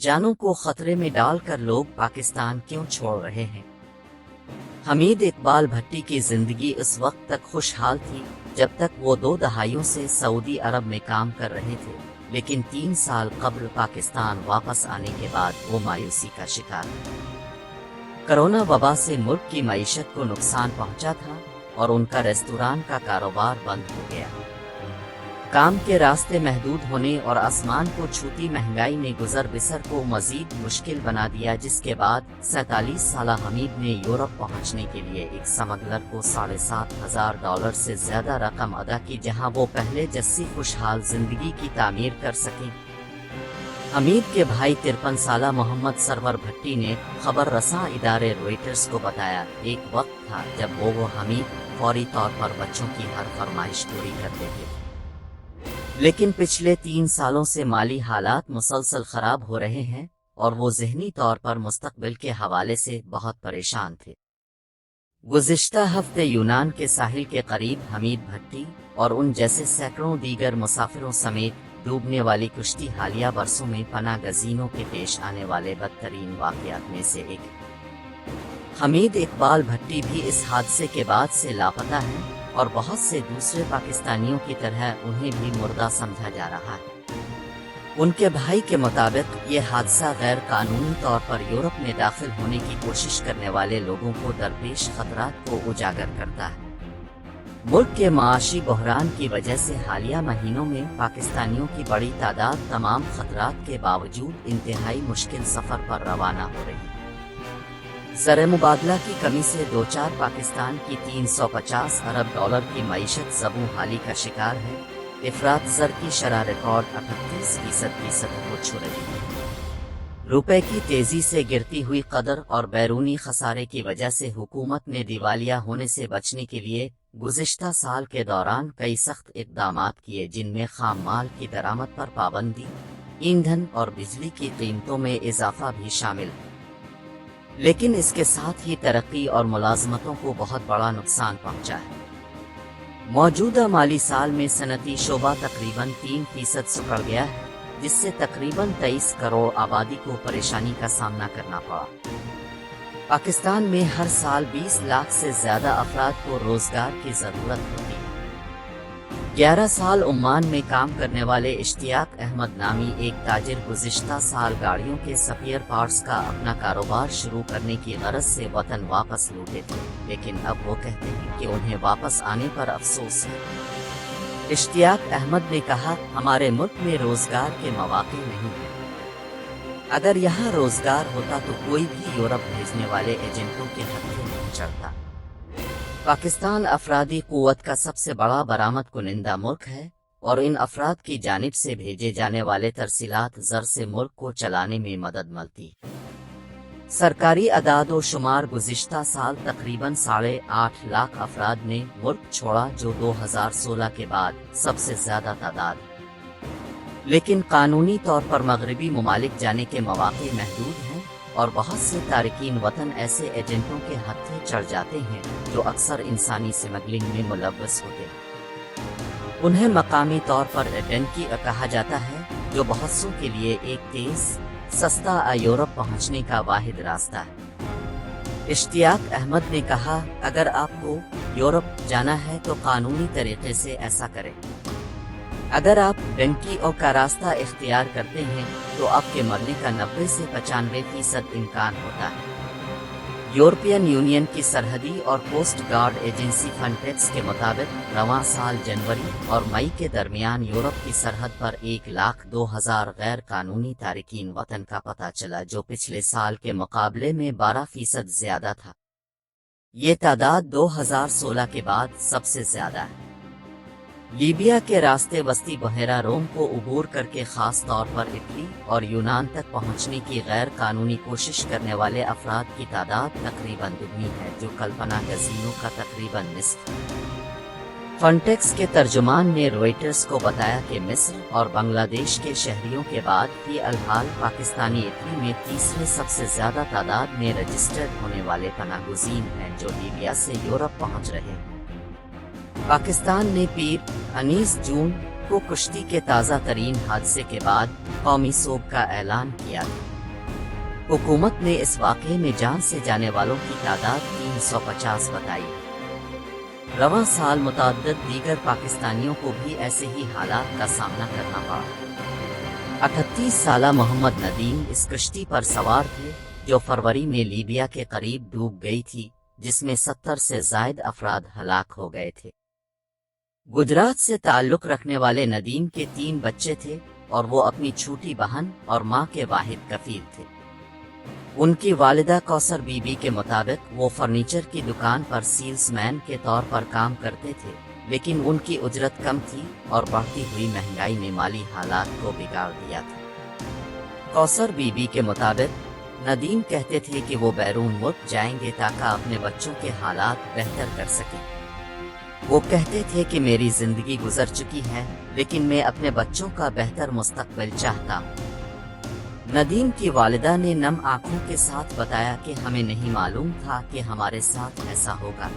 जानों को खतरे में डालकर लोग पाकिस्तान क्यों छोड़ रहे हैं? हमीद इकबाल भट्टी की जिंदगी उस वक्त तक खुशहाल थी जब तक वो 2 दहाइयों से सऊदी अरब में काम कर रहे थे, लेकिन 3 साल कबल पाकिस्तान वापस आने के बाद वो मायूसी का शिकार हुए। कोरोना वबा से मुल्क की मईशत को नुकसान पहुंचा था और उनका रेस्तोरां का कारोबार बंद हो गया। काम के रास्ते महदूद होने और आसमान को छूती महंगाई ने गुजर बसर को मजीद मुश्किल बना दिया, जिसके बाद 47 साला हमीद ने यूरोप पहुंचने के लिए एक स्मगलर को $7,500 से ज्यादा रकम अदा की, जहां वो पहले जैसी खुशहाल जिंदगी की तामीर कर सके। हमीद के भाई 53 साला मोहम्मद सरवर भट्टी ने खबर रसां इदारे रॉयटर्स को बताया, एक वक्त था जब वो हमीद फौरी तौर पर बच्चों की हर फरमाइश पूरी करते थे, लेकिन पिछले 3 सालों से माली हालात मुसलसल खराब हो रहे हैं और वो ज़हनी तौर पर मुस्तकबिल के हवाले से बहुत परेशान थे। गुज़िश्ता हफ्ते यूनान के साहिल के करीब हमीद भट्टी और उन जैसे सैकड़ों दीगर मुसाफिरों समेत डूबने वाली कुश्ती हालिया बरसों में पनाह गज़ीनों के पेश आने वाले बदतरीन वाक़यात में से एक। हमीद इकबाल भट्टी भी इस हादसे के बाद से लापता है और बहुत से दूसरे पाकिस्तानियों की तरह उन्हें भी मुर्दा समझा जा रहा है। उनके भाई के मुताबिक ये हादसा गैर कानूनी तौर पर यूरोप में दाखिल होने की कोशिश करने वाले लोगों को दरपेश खतरात को उजागर करता है। मुल्क के माशी बहरान की वजह से हालिया महीनों में पाकिस्तानियों की बड़ी तादाद तमाम खतरात के बावजूद इंतहाई मुश्किल सफर पर रवाना हो रही है। ज़र मुबादला की कमी से 2-4 पाकिस्तान की $350 अरब की मईशत ज़बूं हाली का शिकार है। इफरात ज़र की शरह रिकॉर्ड 38% की सतह को छू रही है। रुपए की तेजी से गिरती हुई कदर और बैरूनी खसारे की वजह से हुकूमत ने दिवालिया होने से बचने के लिए गुज़िश्ता साल के दौरान कई सख्त इक़दामात किए, जिनमें खाम माल की दरामद पर पाबंदी, ईंधन और बिजली की कीमतों में इजाफा भी शामिल है। लेकिन इसके साथ ही तरक्की और मुलाजमतों को बहुत बड़ा नुकसान पहुंचा है। मौजूदा माली साल में सनती शोबा तकरीबन 3% सिकुड़ गया है, जिससे तकरीबन 23 करोड़ आबादी को परेशानी का सामना करना पड़ा। पाकिस्तान में हर साल 20 लाख से ज्यादा अफराद को रोजगार की जरूरत होती है। 11 साल ओमान में काम करने वाले इश्तियाक अहमद नामी एक ताजिर गुज़िश्ता साल गाड़ियों के स्पेयर पार्ट्स का अपना कारोबार शुरू करने की गरज से वतन वापस लौटे थे, लेकिन अब वो कहते हैं कि उन्हें वापस आने पर अफसोस है। इश्तियाक अहमद ने कहा, हमारे मुल्क में रोजगार के मौके नहीं हैं। अगर यहाँ रोजगार होता तो कोई भी यूरोप भेजने वाले एजेंटों के हत्थे नहीं चढ़ता। पाकिस्तान अफरादी कुव्वत का सबसे बड़ा बरामद कुनिंदा मुल्क है और इन अफराद की जानिब से भेजे जाने वाले तरसीलात ज़र से मुल्क को चलाने में मदद मिलती। सरकारी अदाद व शुमार गुज़िश्ता साल तकरीबन 8.5 लाख अफराद ने मुल्क छोड़ा, जो 2016 के बाद सबसे ज्यादा तादाद। लेकिन कानूनी तौर पर मगरबी ममालिक जाने के मौके महदूद हैं और बहुत से तारिकीन वतन ऐसे एजेंटों के हत्थे चढ़ जाते हैं जो अक्सर इंसानी स्मगलिंग में मुलव्वस होते हैं। उन्हें मकामी तौर पर एडेंकी कहा जाता है, जो बहुत सौ के लिए एक तेज सस्ता यूरोप पहुंचने का वाहिद रास्ता है। इश्तियाक अहमद ने कहा, अगर आपको यूरोप जाना है तो कानूनी तरीके से ऐसा करें। अगर आप डंकी और का रास्ता इख्तियार करते हैं तो आपके मरने का 90 से 95% इम्कान होता है। यूरोपियन यूनियन की सरहदी और कोस्ट गार्ड एजेंसी फ्रंटेक्स के मुताबिक रवां साल जनवरी और मई के दरमियान यूरोप की सरहद पर 1,02,000 गैर कानूनी तारिकीन वतन का पता चला, जो पिछले साल के मुकाबले में 12% ज्यादा था। ये तादाद 2016 के बाद सबसे ज्यादा है। लीबिया के रास्ते वस्ती बहरा रोम को उबूर करके खास तौर पर इटली और यूनान तक पहुंचने की गैर कानूनी कोशिश करने वाले अफराद की तादाद तकरीबन दुगनी है, जो कल्पना गजीनों का तकरीबन निस्फ है। फ्रंटेक्स के तर्जुमान ने रॉयटर्स को बताया कि मिस्र और बांग्लादेश के शहरियों के बाद फिलहाल पाकिस्तानी इटली में तीसरे सबसे ज्यादा तादाद में रजिस्टर्ड होने वाले पनाहगज़ीन हैं, जो लीबिया से यूरोप पहुंच रहे हैं। पाकिस्तान ने पीर 19 जून को कुश्ती के ताज़ा तरीन हादसे के बाद कौमी सोग का ऐलान किया। हुकूमत ने इस वाक़े में जान से जाने वालों की तादाद 350 बताई। रवां साल मुतअद्दिद दीगर पाकिस्तानियों को भी ऐसे ही हालात का सामना करना पड़ा। 38 साला मोहम्मद नदीम इस कश्ती पर सवार थे जो फरवरी में लीबिया के करीब डूब गई थी, जिसमें 70 से ज़ायद अफराद हलाक हो गए थे। गुजरात से ताल्लुक़ रखने वाले नदीम के 3 बच्चे थे और वो अपनी छोटी बहन और माँ के वाहिद कफील थे। उनकी वालिदा कौसर बीबी के मुताबिक वो फर्नीचर की दुकान पर सेल्समैन के तौर पर काम करते थे, लेकिन उनकी उजरत कम थी और बढ़ती हुई महंगाई ने माली हालात को बिगाड़ दिया था। कौसर बीबी के मुताबिक नदीम कहते थे कि वो बैरून मुल्क जाएंगे ताकि अपने बच्चों के हालात बेहतर कर सकें। वो कहते थे कि मेरी जिंदगी गुजर चुकी है, लेकिन मैं अपने बच्चों का बेहतर मुस्तकबिल चाहता हूँ। नदीम की वालिदा ने नम आंखों के साथ बताया कि हमें नहीं मालूम था कि हमारे साथ ऐसा होगा।